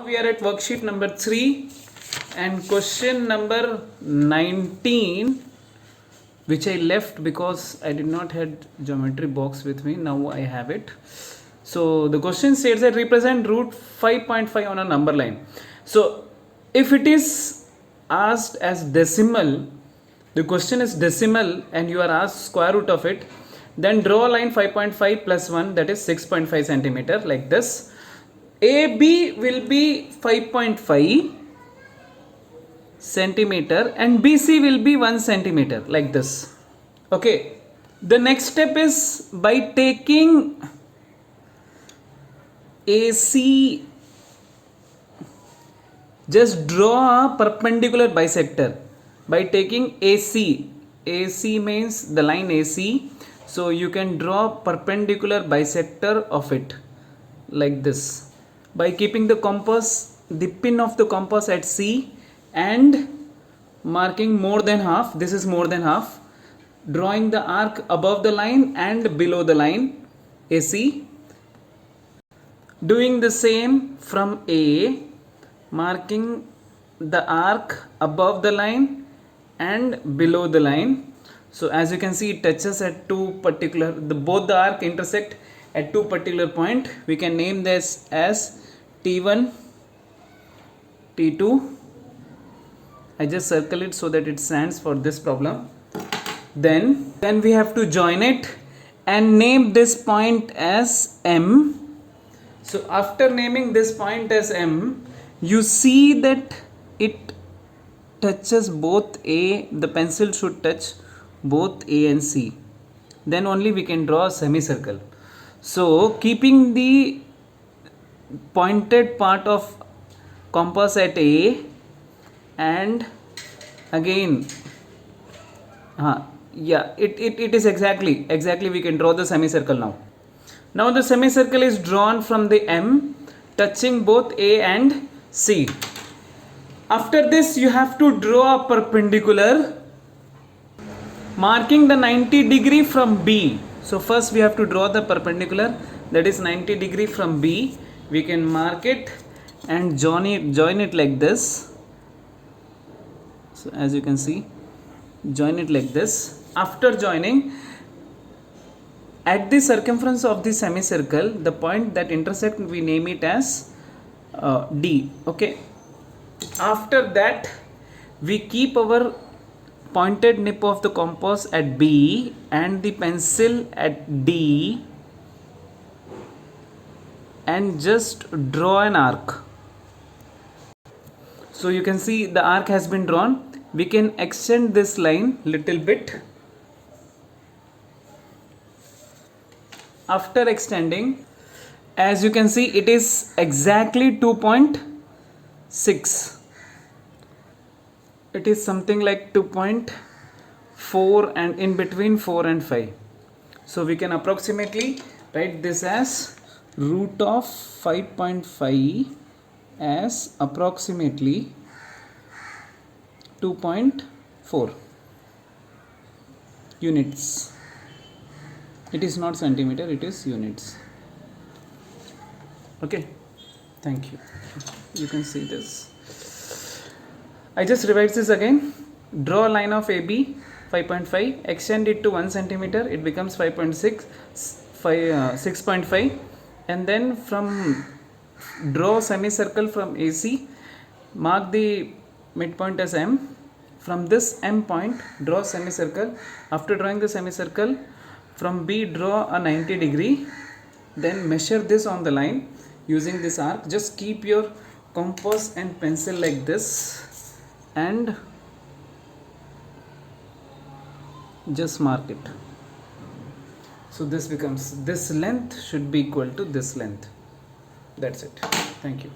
We are at worksheet number 3 and question number 19, which I left because I did not had geometry box with me. Now I have it. So the question states that represent root 5.5 on a number line. So if it is asked as decimal, the question is decimal and you are asked square root of it, then draw a line 5.5 plus 1, that is 6.5 centimeter, like this. AB will be 5.5 centimeter and BC will be 1 centimeter, like this. Okay, the next step is by taking AC, just draw a perpendicular bisector. By taking AC means the line AC, so you can draw perpendicular bisector of it, like this. By keeping the compass, the pin of the compass at C and marking more than half, this is more than half, drawing the arc above the line and below the line AC, doing the same from A, marking the arc above the line and below the line. So as you can see, it touches at two particular, both the arc intersect at two particular point. We can name this as T1, T2. I just circle it so that it stands for this problem. Then we have to join it and name this point as M. So after naming this point as M, you see that it touches both A, the pencil should touch both A and C. Then only we can draw a semicircle. So keeping the pointed part of compass at A and again it is exactly we can draw the semicircle now the semicircle is drawn from the M touching both A and C. After this you have to draw a perpendicular marking the 90 degree from B. So first we have to draw the perpendicular, that is 90 degree from B. We can mark it and join it like this. So as you can see, join it like this. After joining, at the circumference of the semicircle, the point that intersect, we name it as D. Okay. After that, we keep our pointed nip of the compass at B and the pencil at D and just draw an arc. So you can see the arc has been drawn. We can extend this line little bit. After extending, as you can see, it is exactly 2.6. It is something like 2.4 and in between 4 and 5. So we can approximately write this as root of 5.5 as approximately 2.4 units. It is not centimeter, it is units. Okay, thank you. You can see this. I just revise this again. Draw a line of AB 5.5, extend it to 1 centimeter, it becomes 6.5, and then from draw semicircle from AC, mark the midpoint as M. From this M point, draw semicircle. After drawing the semicircle, from B draw a 90 degree, then measure this on the line using this arc. Just keep your compass and pencil like this and just mark it. So this becomes, this length should be equal to this length. That's it. Thank you.